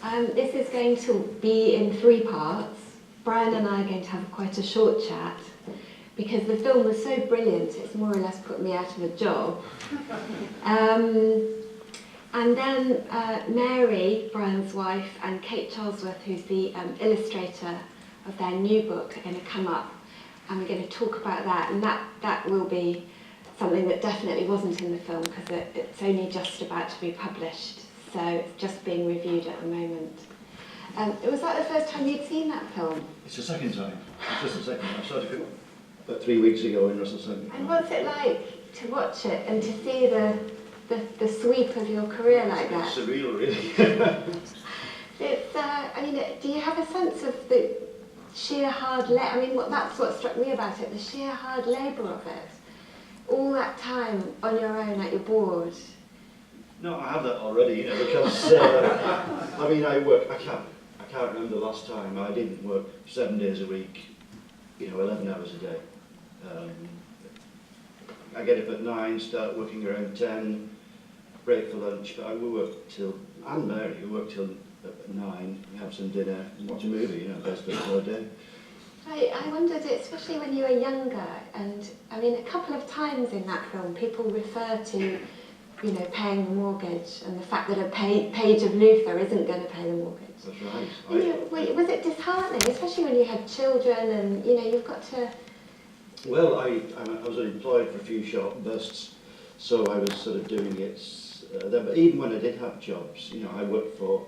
This is going to be in 3 parts. Bryan and I are going to have quite a short chat because the film was so brilliant, it's more or less put me out of a job. And then Mary, Bryan's wife, and Kate Charlesworth, who's the illustrator of their new book, are going to come up and we're going to talk about that. And that will be something that definitely wasn't in the film because it's only just about to be published. So it's just being reviewed at the moment. Was that the first time you'd seen that film? It's the second time. It's just the second time. I started it about 3 weeks ago in Russell Centre. And what's it like to watch it and to see the sweep of your career like that? It's surreal, really. It's, I mean, do you have a sense of the sheer hard labour? I mean, that's what struck me about it, the sheer hard labour of it. All that time on your own at your board. No, I have that already, because, I mean, I can't remember the last time I didn't work 7 days a week, 11 hours a day. I get up at 9, start working around 10, break for lunch, but I will work till, and Mary, we work till 9, have some dinner, and watch a movie, best bit of the day. I wondered, especially when you were younger, and I mean, a couple of times in that film, people refer to, paying the mortgage, and the fact that a page of Luther isn't going to pay the mortgage. That's right. Was it disheartening, especially when you had children, and you've got to... Well, I was unemployed for a few short bursts, so I was sort of doing it. But even when I did have jobs, I worked for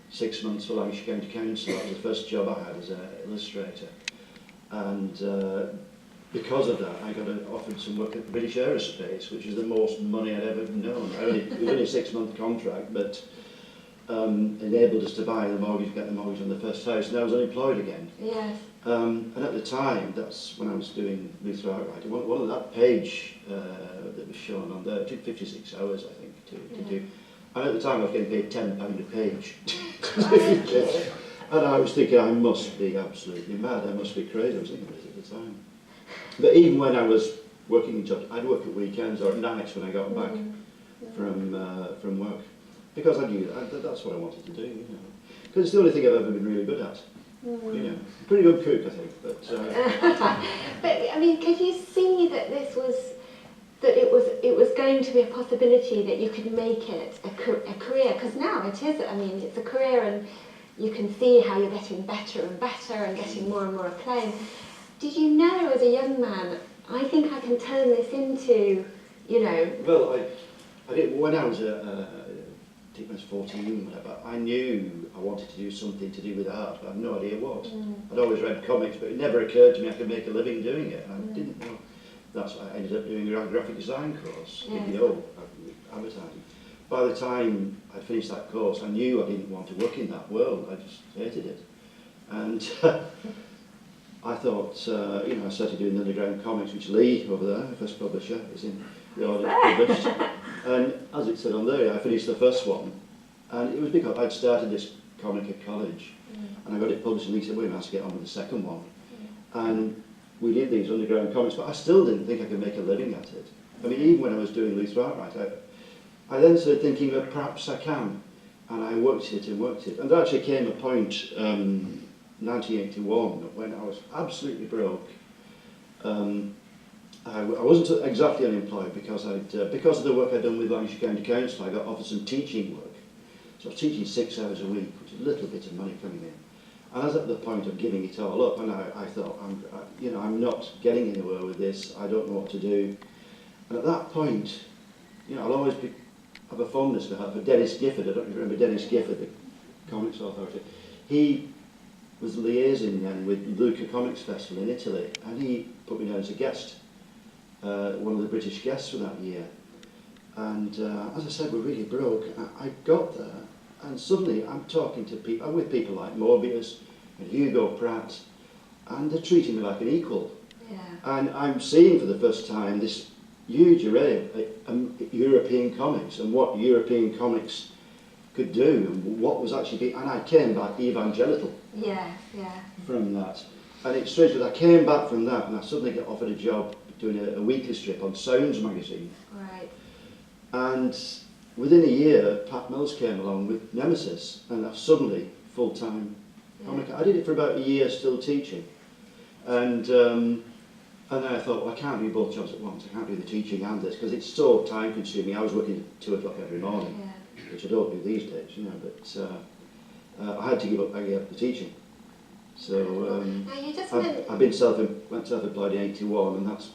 6 months for Lancashire County Council. That was the first job I had as an illustrator. And because of that, I got offered some work at the British Aerospace, which is the most money I'd ever known. It was only a 6-month contract, but enabled us to buy the mortgage, get the mortgage on the first house, and I was unemployed again. Yes. And at the time, that's when I was doing Luther Outright. One of that page that was shown on there, it took 56 hours, I think, to do. And at the time, I was getting paid £10 a page. And I was thinking, I must be absolutely mad. I must be crazy. I was thinking this at the time. But even when I was working jobs, I'd work at weekends or at nights when I got back from work, because I knew that's what I wanted to do. Because it's the only thing I've ever been really good at. Pretty good cook, I think. But but I mean, could you see that it was going to be a possibility that you could make it a career? Because now it is. I mean, it's a career, and you can see how you're getting better and better and getting more and more acclaim. Did you know as a young man, I think I can turn this into, Well, I did when I was I think I was 14, whatever. I knew I wanted to do something to do with art, but I had no idea what. I'd always read comics, but it never occurred to me I could make a living doing it. I didn't know. That's why I ended up doing a graphic design course, advertising. By the time I finished that course, I knew I didn't want to work in that world. I just hated it. And I thought, I started doing the underground comics, which Lee over there, the first publisher, is in the order published. And as it said on there, I finished the first one. And it was because I'd started this comic at college. And I got it published, and Lee said, well, you have to get on with the second one. And we did these underground comics, but I still didn't think I could make a living at it. I mean, even when I was doing Luther Outright, I then started thinking that perhaps I can. And I worked it and worked it. And there actually came a point, 1981, when I was absolutely broke. I wasn't exactly unemployed because because of the work I'd done with Lancashire County Council, I got offered some teaching work. So I was teaching 6 hours a week, which is a little bit of money coming in. And I was at the point of giving it all up, and I thought, I'm not getting anywhere with this. I don't know what to do. And at that point, I'll always have a fondness for Dennis Gifford. I don't remember Dennis Gifford, the comics authority. He was liaising then with Lucca Comics Festival in Italy, and he put me down as a guest, one of the British guests for that year. And as I said, we're really broke. I got there, and suddenly I'm talking to people, I'm with people like Mobius and Hugo Pratt, and they're treating me like an equal. Yeah. And I'm seeing for the first time this huge array of European comics and what European comics could do and what was actually and I came back evangelical from that. And it's strange, but I came back from that and I suddenly got offered a job doing a weekly strip on Sounds magazine. Right. And within a year, Pat Mills came along with Nemesis, and I suddenly full-time comic. I did it for about a year, still teaching, and then I thought, well, I can't do both jobs at once. I can't do the teaching and this because it's so time-consuming. I was working at 2 o'clock every morning, which I don't do these days, you know. But I had to give up. I gave up the teaching. So now you just I've been self-employed in '81, and that's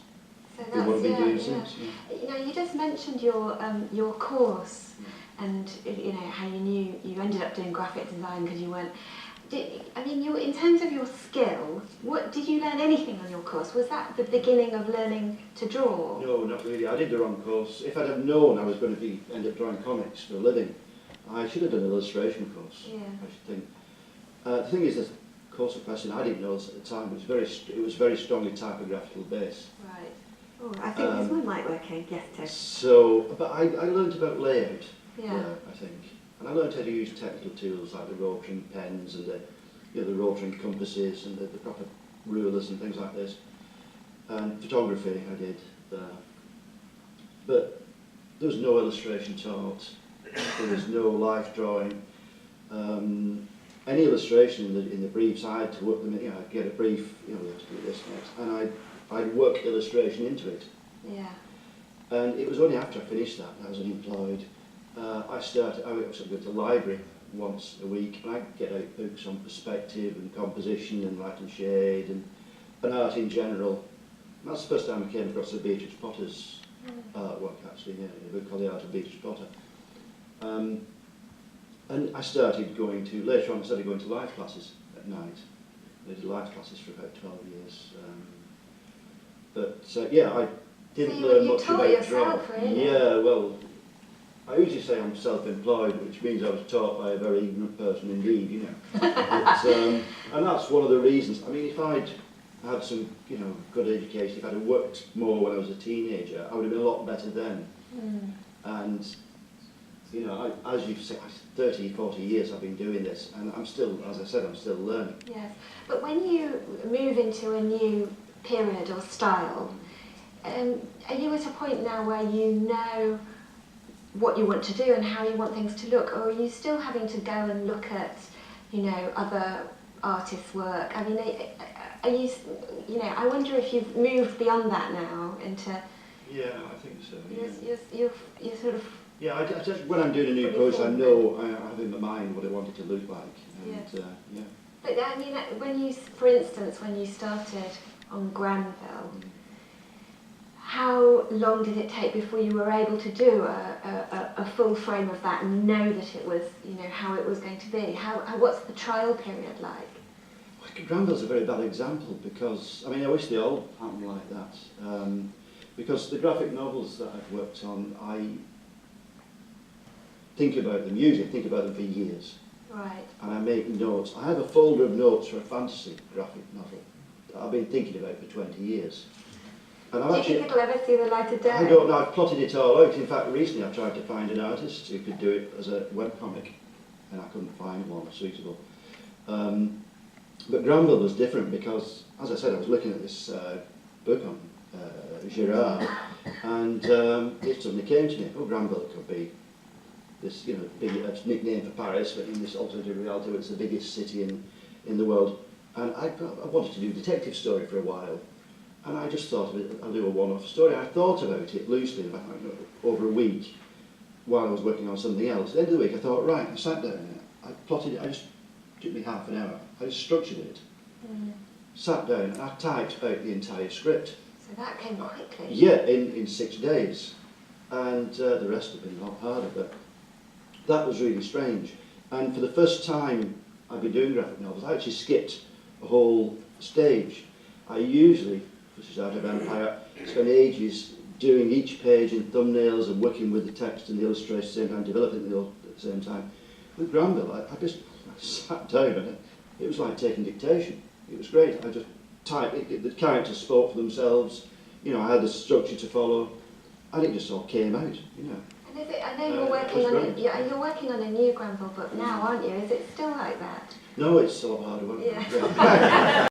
been what I've been doing since. Yeah. You know, you just mentioned your course, and you know how you knew you ended up doing graphic design because you weren't. I mean, in terms of your skill, what did you learn anything on your course? Was that the beginning of learning to draw? No, not really. I did the wrong course. If I'd have known I was going to end up drawing comics for a living, I should have done an illustration course. Yeah. I should think. The thing is, the course of question I didn't know this at the time. It was very strongly typographical based. Right. Oh, I think this one might work in. Yes, Ted. So, but I learned about layout. Yeah. I think. And I learned how to use technical tools like the rotring pens and the rotring compasses and the proper rulers and things like this. And photography I did. But there was no illustration taught. There was no life drawing. Any illustration in the briefs, I had to work them in. You know, I'd get a brief. You know, we have to do this next, and I'd work illustration into it. Yeah. And it was only after I finished that I was unemployed. I was going to the library once a week, and I'd get out books on perspective and composition and light and shade and art in general. And that's the first time I came across the Beatrice Potter's artwork, actually, a book called The Art of Beatrice Potter. And I started going to, later on I started going to life classes at night. I did life classes for about 12 years. Yeah, I didn't learn much about drawing. Really? Yeah, well, I usually say I'm self-employed, which means I was taught by a very ignorant person indeed, you know. And that's one of the reasons. I mean, if I'd had some, you know, good education, if I'd have worked more when I was a teenager, I would have been a lot better then. And, you know, as you've said, 30, 40 years I've been doing this, and I'm still, as I said, I'm still learning. Yes, but when you move into a new period or style, are you at a point now where you know what you want to do and how you want things to look, or are you still having to go and look at, you know, other artists' work? I mean, are you, you know, I wonder if you've moved beyond that now into... Yeah, I think so. Yeah. You're sort of... Yeah, when I'm doing a new project, I know I have in my mind what I want it to look like. And, yeah. But I mean, when you, for instance, when you started on Granville, how long did it take before you were able to do a full frame of that and know that it was, you know, how it was going to be? What's the trial period like? Well, Granville's a very bad example because, I mean, I wish they all happened like that. Because the graphic novels that I've worked on, I think about them, usually think about them for years. Right. And I make notes. I have a folder of notes for a fantasy graphic novel that I've been thinking about for 20 years. And do you think it'll ever see the light of day? I don't know. I've plotted it all out. In fact, recently I've tried to find an artist who could do it as a webcomic, and I couldn't find one suitable. But Granville was different because, as I said, I was looking at this book on Girard, and it suddenly came to me, oh, Granville could be this, you know, big nickname for Paris, but in this alternative reality, it's the biggest city in the world. And I wanted to do a detective story for a while. And I just thought of it, I'll do a one-off story. I thought about it loosely, about over a week, while I was working on something else. At the end of the week, I thought, right, I sat down, I plotted it, it took me half an hour. I just structured it, sat down, and I typed out the entire script. So that came quickly? Yeah, in 6 days. And the rest have been a lot harder, but that was really strange. And for the first time I've been doing graphic novels, I actually skipped a whole stage. I usually, this is out of Empire, spend ages doing each page in thumbnails and working with the text and the illustration at the same time, developing it at the same time. With Granville, I just sat down and it was like taking dictation. It was great. I just typed, the characters spoke for themselves, you know, I had the structure to follow, and it just all came out, you know. And is it, I know you're working on a new Granville book now, aren't you? Is it still like that? No, it's a lot harder work. Yeah.